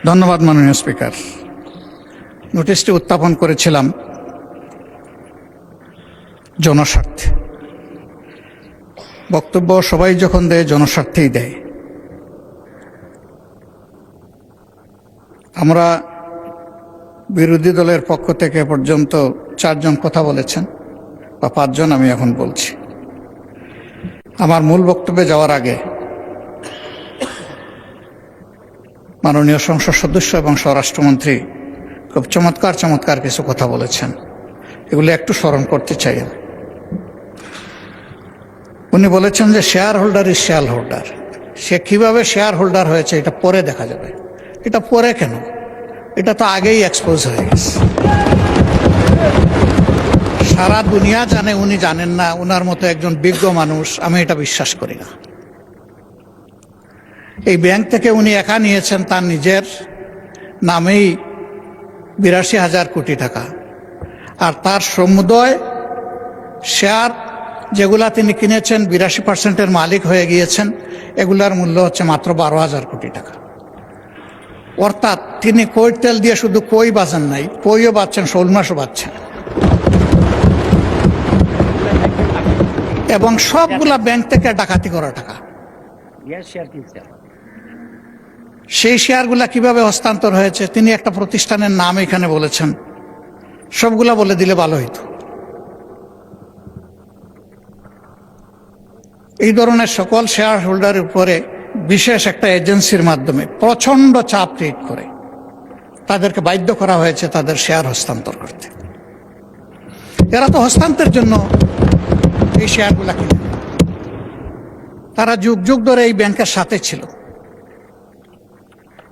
ধন্যবাদ মাননীয় স্পিকার। নোটিশটি উত্থাপন করেছিলাম জনস্বার্থে। বক্তব্য সবাই যখন দেয় জনস্বার্থেই দেয়। আমরা বিরোধী দলের পক্ষ থেকে পর্যন্ত 4 জন কথা বলেছেন বা 5 জন, আমি এখন বলছি। আমার মূল বক্তব্যে যাওয়ার আগে মাননীয় সংসদ সদস্য এবং স্বরাষ্ট্রমন্ত্রী খুব চমৎকার কিছু কথা বলেছেন, এগুলো একটু স্মরণ করতে চাই। উনি বলেছেন যে shareholder is shareholder. সে কিভাবে শেয়ার হোল্ডার হয়েছে এটা পরে দেখা যাবে। এটা পরে কেন? এটা তো আগেই এক্সপোজ হয়ে গেছে। সারা দুনিয়া জানে, উনি জানেন না। উনার মতো একজন বিজ্ঞ মানুষ, আমি এটা বিশ্বাস করি না। এই ব্যাংক থেকে উনি একা নিয়েছেন তার নিজের নামেই 82,000 কোটি টাকা, আর তার সমুদয় শেয়ার যেগুলা তিনি কিনেছেন 82% মালিক হয়ে গিয়েছেন, এগুলার মূল্য হচ্ছে মাত্র 12,000 কোটি টাকা। অর্থাৎ তিনি কই তেল দিয়ে শুধু কই বাঁচেন নাই, কইও বাঁচছেন, শোল মাছও বাঁচছেন, এবং সবগুলা ব্যাংক থেকে ডাকাতি করা টাকা। সেই শেয়ারগুলা কিভাবে হস্তান্তর হয়েছে তিনি একটা প্রতিষ্ঠানের নাম এখানে বলেছেন, সবগুলা বলে দিলে ভালো হইতো। এই ধরনের সকল শেয়ার হোল্ডারের উপরে বিশেষ একটা এজেন্সির মাধ্যমে প্রচন্ড চাপ ক্রিয়েট করে তাদেরকে বাধ্য করা হয়েছে তাদের শেয়ার হস্তান্তর করতে। এরা তো হস্তান্তরের জন্য এই শেয়ারগুলা কিনে, তারা যুগ যুগ ধরে এই ব্যাংকের সাথে ছিল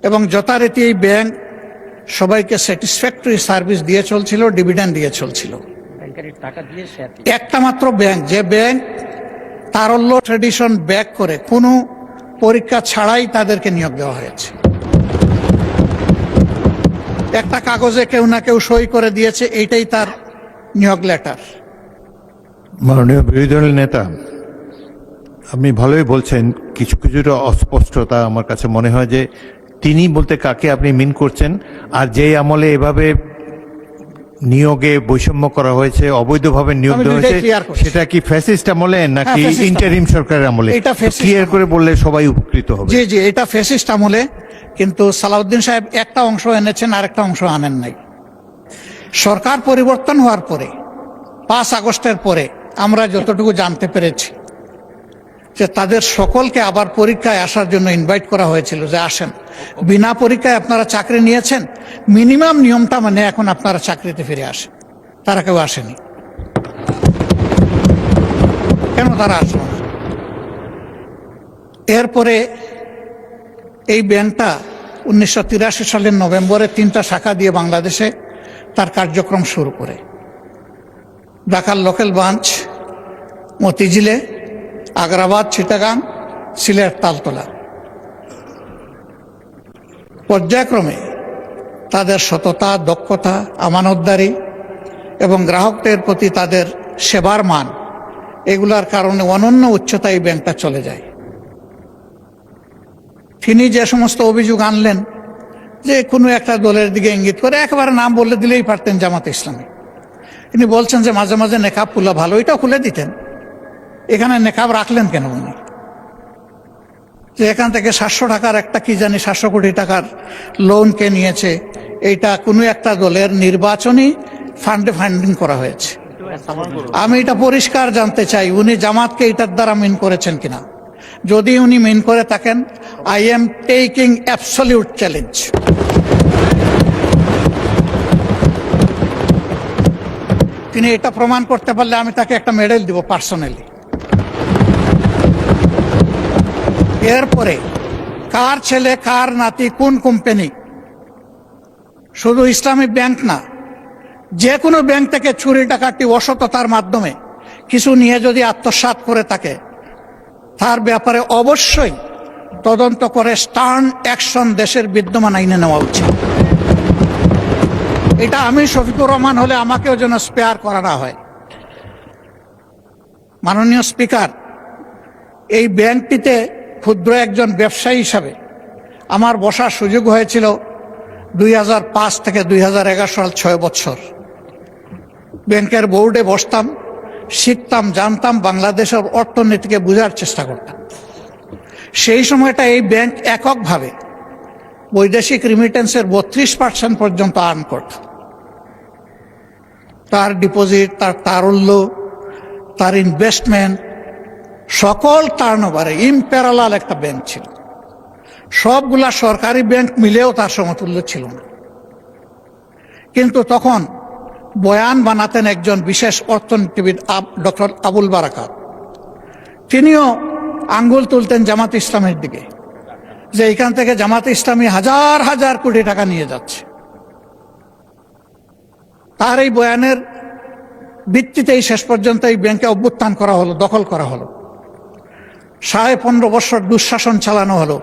এবং যথারীতি এই ব্যাংক সবাইকে স্যাটিসফ্যাক্টরি সার্ভিস দিয়ে চলছিল, ডিভিডেন্ড দিয়ে চলছিল। একটা মাত্র ব্যাংক, যে ব্যাংক তারল্য ট্রেডিশন ব্যাক করে কোনো পরীক্ষা ছাড়াই তাদেরকে নিয়োগ দেওয়া হয়েছে। একটা কাগজে কেউ না কেউ সই করে দিয়েছে, এইটাই তার নিয়োগ লেটার। মাননীয় বিরোধী দলের নেতা, আপনি ভালোই বলছেন, কিছু কিছুটা অস্পষ্টতা আমার কাছে মনে হয় যে তিনি বলতে কাকে আপনি মিন করছেন, আর যেই আমলে এভাবে নিয়োগে বৈষম্য করা হয়েছে, অবৈধভাবে নিয়োগ দেওয়া হয়েছে, সেটা কি ফ্যাসিস্ট আমলে নাকি ইন্টারিম সরকারের আমলে? ক্লিয়ার করে বললে সবাই উপকৃত হবে। জি জি, এটা ফ্যাসিস্ট আমলে, কিন্তু সালাউদ্দিন সাহেব একটা অংশ এনেছেন, আরেকটা অংশ আনেন নাই। সরকার পরিবর্তন হওয়ার পরে 5 আগস্টের পরে আমরা যতটুকু জানতে পেরেছি যে তাদের সকলকে আবার পরীক্ষায় আসার জন্য ইনভাইট করা হয়েছিল, যে আসেন, বিনা পরীক্ষায় আপনারা চাকরি নিয়েছেন, মিনিমাম নিয়মটা মানে এখন আপনারা চাকরিতে ফিরে আসেন। তারা কেউ আসেনি। কেন তারা আসলো না? এরপরে এই ব্যাংকটা 1983 সালের নভেম্বরে 3টা শাখা দিয়ে বাংলাদেশে তার কার্যক্রম শুরু করে। ঢাকার লোকাল ব্রাঞ্চ মতিঝিলে, আগ্রাবাদ, চিটাগাং, সিলেট, তালতলা। পর্যায়ক্রমে তাদের সততা, দক্ষতা, আমানতদারি এবং গ্রাহকদের প্রতি তাদের সেবার মান, এগুলার কারণে অনন্য উচ্চতায় এই ব্যাংকটা চলে যায়। তিনি যে সমস্ত অভিযোগ আনলেন, যে কোনো একটা দলের দিকে ইঙ্গিত করে, একেবারে নাম বলে দিলেই পারতেন জামাতে ইসলামী। তিনি বলছেন যে মাঝে মাঝে নেকাব খুলা ভালো, এটাও খুলে দিতেন। এখানে নেকাব রাখলেন কেন উনি? যে এখান থেকে 700 টাকার একটা কি জানি 700 কোটি টাকার লোন কে নিয়েছে, এইটা কোনো একটা দলের নির্বাচনী ফান্ডে ফান্ডিং করা হয়েছে। আমি এটা পরিষ্কার জানতে চাই, উনি জামাতকে এটার দ্বারা মিন করেছেন কিনা। যদি উনি মিন করে থাকেন, I am taking absolute challenge. তিনি এটা প্রমাণ করতে পারলে আমি তাকে একটা মেডেল দিব পার্সোনালি। এরপরে কার ছেলে, কার নাতি, কোন কোম্পানি, শুধু ইসলামী ব্যাংক না, যে কোনো ব্যাংক থেকে চুরি ডাকাতি অসততার মাধ্যমে কিছু নিয়ে যদি আত্মসাৎ করে থাকে, তার ব্যাপারে অবশ্যই তদন্ত করে স্টার্ন অ্যাকশন দেশের বিদ্যমান আইনে নেওয়া উচিত। এটা আমি শফিকুর রহমান হলে আমাকেও যেন স্পেয়ার করা না হয়। মাননীয় স্পিকার, এই ব্যাংকটিতে ক্ষুদ্র একজন ব্যবসায়ী হিসাবে আমার বসার সুযোগ হয়েছিল 2005 থেকে 2011 সাল 6 বছর ব্যাংকের বোর্ডে বসতাম, শিখতাম, জানতাম, বাংলাদেশের অর্থনীতিকে বোঝার চেষ্টা করতাম। সেই সময়টা এই ব্যাংক এককভাবে বৈদেশিক রিমিটেন্সের 32% পর্যন্ত আর্ন করত। তার ডিপোজিট, তার তারল্য, তার ইনভেস্টমেন্ট, সকল টার্নওভারে ইম্প্যারালাল একটা ব্যাংক ছিল। সবগুলা সরকারি ব্যাংক মিলেও তার সমতুল্য ছিল না। কিন্তু তখন বয়ান বানাতেন একজন বিশেষ অর্থনীতিবিদ ডক্টর আবুল বারাকাত। তিনিও আঙ্গুল তুলতেন জামাত ইসলামের দিকে, যে এখান থেকে জামাত ইসলামী হাজার হাজার কোটি টাকা নিয়ে যাচ্ছে। তার এই বয়ানের ভিত্তিতেই শেষ পর্যন্ত এই ব্যাংকে অভ্যুত্থান করা হলো, দখল করা হলো। 15.5 বছর দুঃশাসন চালানো হলো।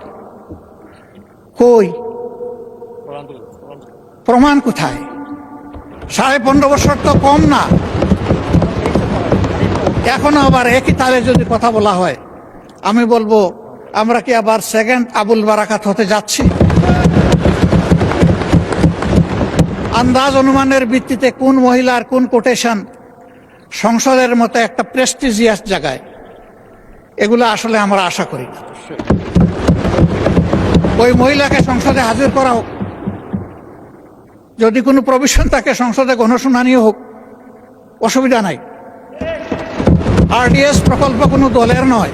কই প্রমাণ কোথায়? 15.5 বছর তো কম না। এখনো আবার একই তালে যদি কথা বলা হয়, আমি বলবো আমরা কি আবার সেকেন্ড আবুল বারাকাত হতে যাচ্ছি? আন্দাজ অনুমানের ভিত্তিতে কোন মহিলার কোন কোটেশন সংসদের মতো একটা প্রেস্টিজিয়াস জায়গায়, এগুলো আসলে আমরা আশা করি না। ওই মহিলাকে সংসদে হাজির করা হোক, যদি কোনো প্রভিশন থাকে সংসদে গণশুনানিও হোক, অসুবিধা নাই। আরডিএস প্রকল্প কোনো দলের নয়,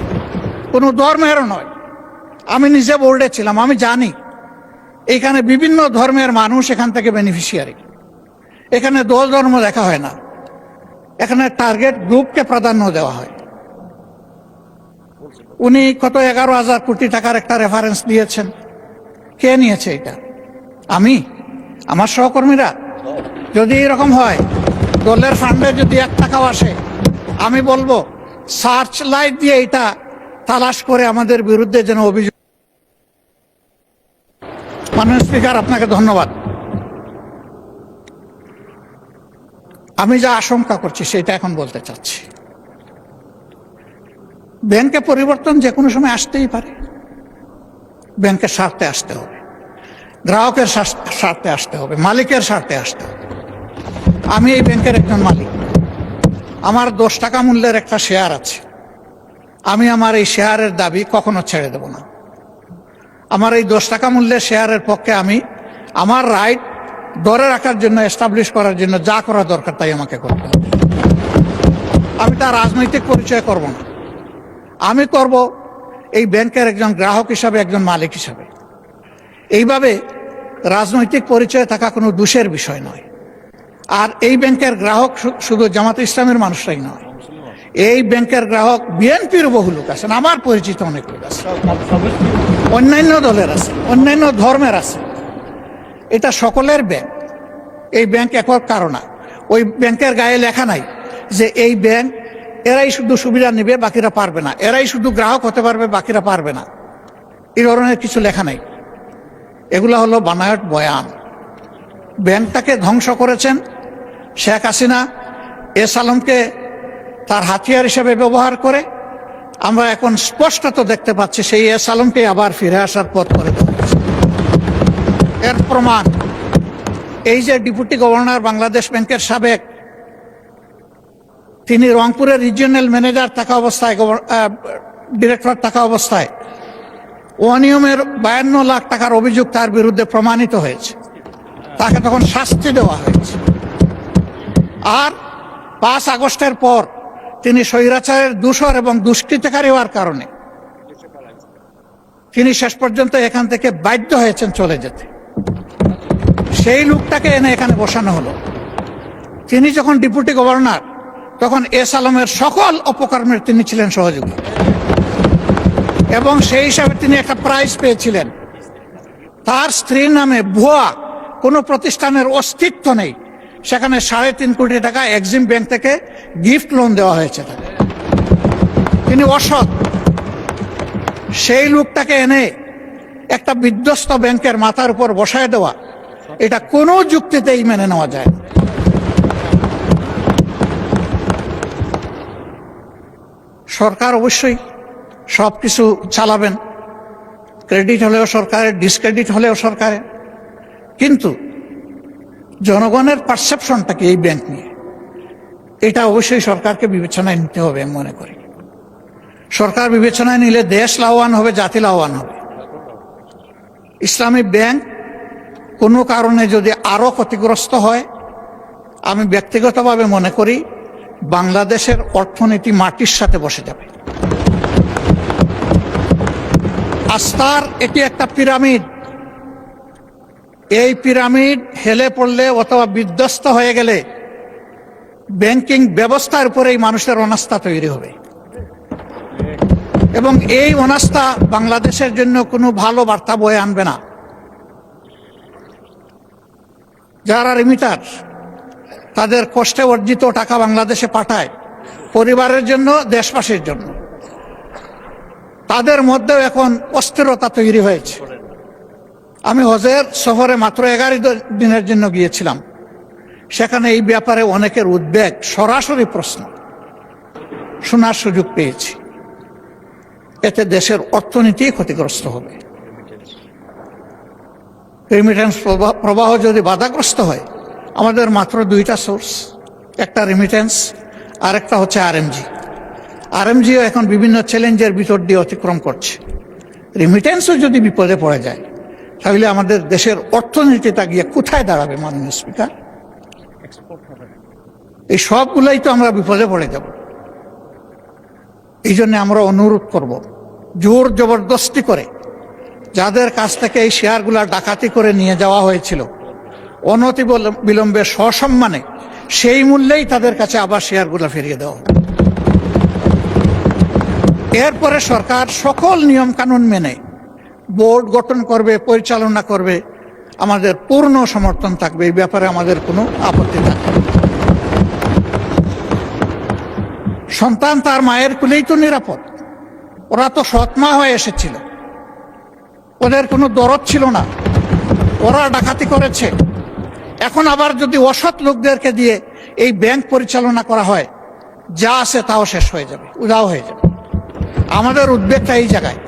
কোনো ধর্মেরও নয়। আমি নিজে বোর্ডে ছিলাম, আমি জানি এখানে বিভিন্ন ধর্মের মানুষ এখান থেকে বেনিফিশিয়ারি। এখানে দল ধর্ম দেখা হয় না, এখানে টার্গেট গ্রুপকে প্রাধান্য দেওয়া হয়। উনি কত 11,000 কোটি টাকার একটা রেফারেন্স দিয়েছেন। কে নিয়েছে এটা? আমি, আমার সহকর্মীরা? যদি এরকম হয়, দলের ফান্ডে যদি 1 টাকাও আসে, আমি বলবো সার্চ লাইট দিয়ে এটা তালাশ করে আমাদের বিরুদ্ধে যেন অভিযোগ। মাননীয় স্পিকার, আপনাকে ধন্যবাদ। আমি যা আশঙ্কা করছি সেটা এখন বলতে চাচ্ছি। ব্যাংকে পরিবর্তন যে কোনো সময় আসতেই পারে। ব্যাংকের স্বার্থে আসতে হবে, গ্রাহকের স্বার্থে আসতে হবে, মালিকের স্বার্থে আসতে হবে। আমি এই ব্যাংকের একজন মালিক। আমার 10 টাকা মূল্যের একটা শেয়ার আছে। আমি আমার এই শেয়ারের দাবি কখনো ছেড়ে দেব না। আমার এই 10 টাকা মূল্যের শেয়ারের পক্ষে আমি আমার রাইট ধরে রাখার জন্য, এস্টাবলিশ করার জন্য যা করা দরকার তাই আমাকে করতে হবে। আমি তার রাজনৈতিক পরিচয় করব না। আমি করব এই ব্যাংকের একজন গ্রাহক হিসাবে, একজন মালিক হিসাবে। এইভাবে রাজনৈতিক পরিচয় থাকা কোনো দোষের বিষয় নয়। আর এই ব্যাংকের গ্রাহক শুধু জামাত ইসলামের মানুষরাই নয়, এই ব্যাংকের গ্রাহক বিএনপির বহু লোক আছেন, আমার পরিচিত অনেক লোক আছে, অন্যান্য দলের আছে, অন্যান্য ধর্মের আছে। এটা সকলের ব্যাংক। এই ব্যাংক একক কারণ না। ওই ব্যাংকের গায়ে লেখা নাই যে এই ব্যাংক এরাই শুধু সুবিধা নেবে, বাকিরা পারবে না, এরাই শুধু গ্রাহক হতে পারবে, বাকিরা পারবে না। এই ধরনের কিছু লেখা নাই। এগুলো হলো বানায়ট বয়ান। ব্যাংকটাকে ধ্বংস করেছেন শেখ হাসিনা এস আলমকে তার হাতিয়ার হিসেবে ব্যবহার করে। আমরা এখন স্পষ্টত দেখতে পাচ্ছি সেই এস আলমকে আবার ফিরে আসার পথ করে দেওয়া হয়েছে। এর প্রমাণ এই যে ডেপুটি গভর্নর বাংলাদেশ ব্যাংকের সাবেক, তিনি রংপুরের রিজিওনাল ম্যানেজার থাকা অবস্থায়, ডিরেক্টর থাকা অবস্থায় অনিয়মের 52 লাখ টাকার অভিযোগ তার বিরুদ্ধে প্রমাণিত হয়েছে। তাকে তখন শাস্তি দেওয়া হয়েছে। আর 5 আগস্টের পর তিনি স্বৈরাচারের দূষর এবং দুষ্কৃতকারী হওয়ার কারণে তিনি শেষ পর্যন্ত এখান থেকে বাধ্য হয়েছেন চলে যেতে। সেই লোকটাকে এনে এখানে বসানো হলো। তিনি যখন ডেপুটি গভর্নর, তখন এস আলমের সকল অপকর্মের তিনি ছিলেন সহযোগী, এবং সেই হিসাবে তিনি একটা প্রাইজ পেয়েছিলেন। তার স্ত্রীর নামে ভুয়া কোনো প্রতিষ্ঠানের অস্তিত্ব নেই, সেখানে 3.5 কোটি টাকা এক্সিম ব্যাংক থেকে গিফট লোন দেওয়া হয়েছে তাকে। তিনি অসৎ। সেই লোকটাকে এনে একটা বিধ্বস্ত ব্যাংকের মাথার উপর বসায় দেওয়া, এটা কোনো যুক্তিতেই মেনে নেওয়া যায় না। সরকার অবশ্যই সবকিছু চালাবেন, ক্রেডিট হলেও সরকারের, ডিসক্রেডিট হলেও সরকারের, কিন্তু জনগণের পারসেপশনটা কি এই ব্যাংক নিয়ে, এটা অবশ্যই সরকারকে বিবেচনায় নিতে হবে আমি মনে করি। সরকার বিবেচনায় নিলে দেশ লাভবান হবে, জাতি লাভবান হবে। ইসলামী ব্যাংক কোনো কারণে যদি আরো ক্ষতিগ্রস্ত হয়, আমি ব্যক্তিগতভাবে মনে করি বাংলাদেশের অর্থনীতি মাটির সাথে বসে যাবে। আস্থার এটি একটা পিরামিড, এই পিরামিড হেলে পড়লে অথবা বিধ্বস্ত হয়ে গেলে ব্যাংকিং ব্যবস্থার উপরেই মানুষের অনাস্থা তৈরি হবে, এবং এই অনাস্থা বাংলাদেশের জন্য কোনো ভালো বার্তা বয়ে আনবে না। যারা রিমিটার তাদের কষ্টে অর্জিত টাকা বাংলাদেশে পাঠায় পরিবারের জন্য, দেশবাসীর জন্য, তাদের মধ্যেও এখন অস্থিরতা তৈরি হয়েছে। আমি হজের সফরে মাত্র 11 দিনের জন্য গিয়েছিলাম, সেখানে এই ব্যাপারে অনেকের উদ্বেগ, সরাসরি প্রশ্ন শোনার সুযোগ পেয়েছি। এতে দেশের অর্থনীতি ক্ষতিগ্রস্ত হবে। রেমিটেন্স প্রবাহ যদি বাধাগ্রস্ত হয়, আমাদের মাত্র দুইটা সোর্স, একটা রেমিটেন্স, আরেকটা হচ্ছে আরএমজি। আরএমজিও এখন বিভিন্ন চ্যালেঞ্জের ভিতর দিয়ে অতিক্রম করছে। রেমিটেন্সও যদি বিপদে পড়ে যায়, তাহলে আমাদের দেশের অর্থনীতিটা গিয়ে কোথায় দাঁড়াবে মাননীয় স্পিকার? এই সবগুলাই তো আমরা বিপদে পড়ে যাব। এই জন্য আমরা অনুরোধ করব, জোর জবরদস্তি করে যাদের কাছ থেকে এই শেয়ারগুলা ডাকাতি করে নিয়ে যাওয়া হয়েছিল, অনতি বিলম্বে সসম্মানে সেই মূল্যেই তাদের কাছে আবার শেয়ারগুলা ফিরিয়ে দেওয়া। এরপরে সরকার সকল নিয়ম কানুন মেনে বোর্ড গঠন করবে, পরিচালনা করবে, আমাদের পূর্ণ সমর্থন থাকবে, এই ব্যাপারে আমাদের কোনো আপত্তি থাকবে না। সন্তান তার মায়ের কুলেই তো নিরাপদ। ওরা তো সৎ মা হয়ে এসেছিল, ওদের কোনো দরদ ছিল না, ওরা ডাকাতি করেছে। এখন আবার যদি অসৎ লোকদেরকে দিয়ে এই ব্যাংক পরিচালনা করা হয়, যা আছে তাও শেষ হয়ে যাবে, উধাও হয়ে যাবে। আমাদের উদ্বেগটা এই জায়গায়।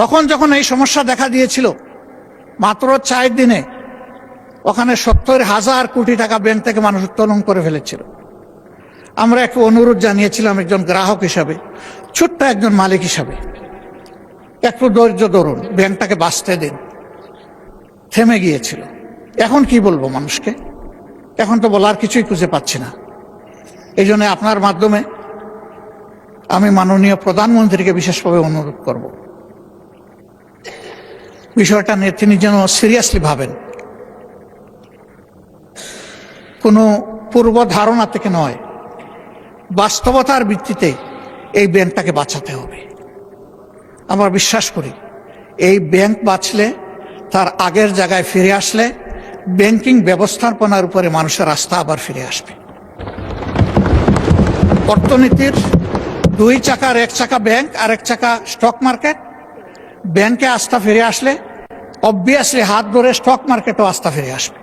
তখন যখন এই সমস্যা দেখা দিয়েছিল, মাত্র 4 দিনে ওখানে 70,000 কোটি টাকা ব্যাংক থেকে মানুষ উত্তোলন করে ফেলেছিল। আমরা একটু অনুরোধ জানিয়েছিলাম একজন গ্রাহক হিসাবে, ছোট্ট একজন মালিক হিসাবে, একটু ধৈর্য ধরুন, ব্যাংকটাকে বাঁচতে দিন। থেমে গিয়েছিল। এখন কি বলবো মানুষকে? এখন তো বলার কিছুই খুঁজে পাচ্ছি না। এই জন্য আপনার মাধ্যমে আমি মাননীয় প্রধানমন্ত্রীকে বিশেষভাবে অনুরোধ করব, বিষয়টা নিয়ে তিনি যেন সিরিয়াসলি ভাবেন। কোনো পূর্ব ধারণা থেকে নয়, বাস্তবতার ভিত্তিতে এই ব্যাংকটাকে বাঁচাতে হবে। আমরা বিশ্বাস করি এই ব্যাংক বাঁচলে, তার আগের জায়গায় ফিরে আসলে, ব্যাংকিং ব্যবস্থাপনার উপরে মানুষের আস্থা আবার ফিরে আসবে। অর্থনীতির 2 চাকার 1 চাকা ব্যাংক আর 1 চাকা স্টক মার্কেট। ব্যাংকে আস্থা ফিরে আসলে অবভিয়াসলি হাত ধরে স্টক মার্কেটও আস্থা ফিরে আসবে।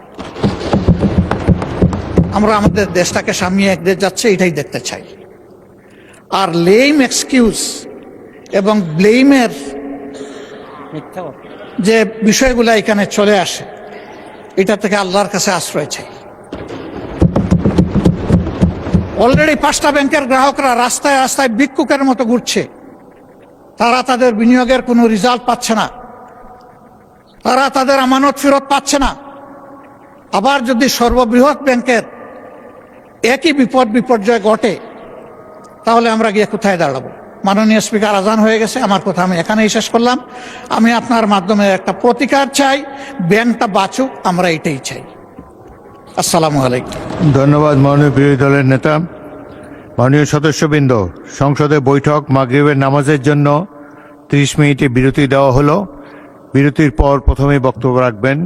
আমরা আমাদের দেশটাকে সামনে একদিকে যাচ্ছে, এটাই দেখতে চাই। আর লেম এক্সকিউজ এবং ব্লেমের যে বিষয়গুলো এখানে চলে আসে, এটা থেকে আল্লাহর কাছে আশ্রয় চাই। অলরেডি 5টা ব্যাংকের গ্রাহকরা রাস্তায় রাস্তায় ভিক্ষুকের মতো ঘুরছে। তারা তাদের বিনিয়োগের কোনো রেজাল্ট পাচ্ছে না, তারা তাদের আমানত ফেরত পাচ্ছে না। আবার যদি সর্ববৃহৎ ব্যাংকের একই বিপর্যয় ঘটে, তাহলে আমরা গিয়ে কোথায় দাঁড়াবো? মাননীয় স্পিকার, আজান হয়ে গেছে, আমার কথা আমি এখানেই শেষ করলাম। আমি আপনার মাধ্যমে একটা প্রতিকার চাই, ব্যাংকটা বাঁচুক, আমরা এটাই চাই। আসসালামু আলাইকুম। ধন্যবাদ মাননীয় বিরোধী দলের নেতা। মাননীয় সদস্যবৃন্দ, সংসদে বৈঠক মাগরিবের নামাজের জন্য 30 মিনিটে বিরতি দেওয়া হলো। বিরতির পর প্রথমে বক্তব্য রাখবেন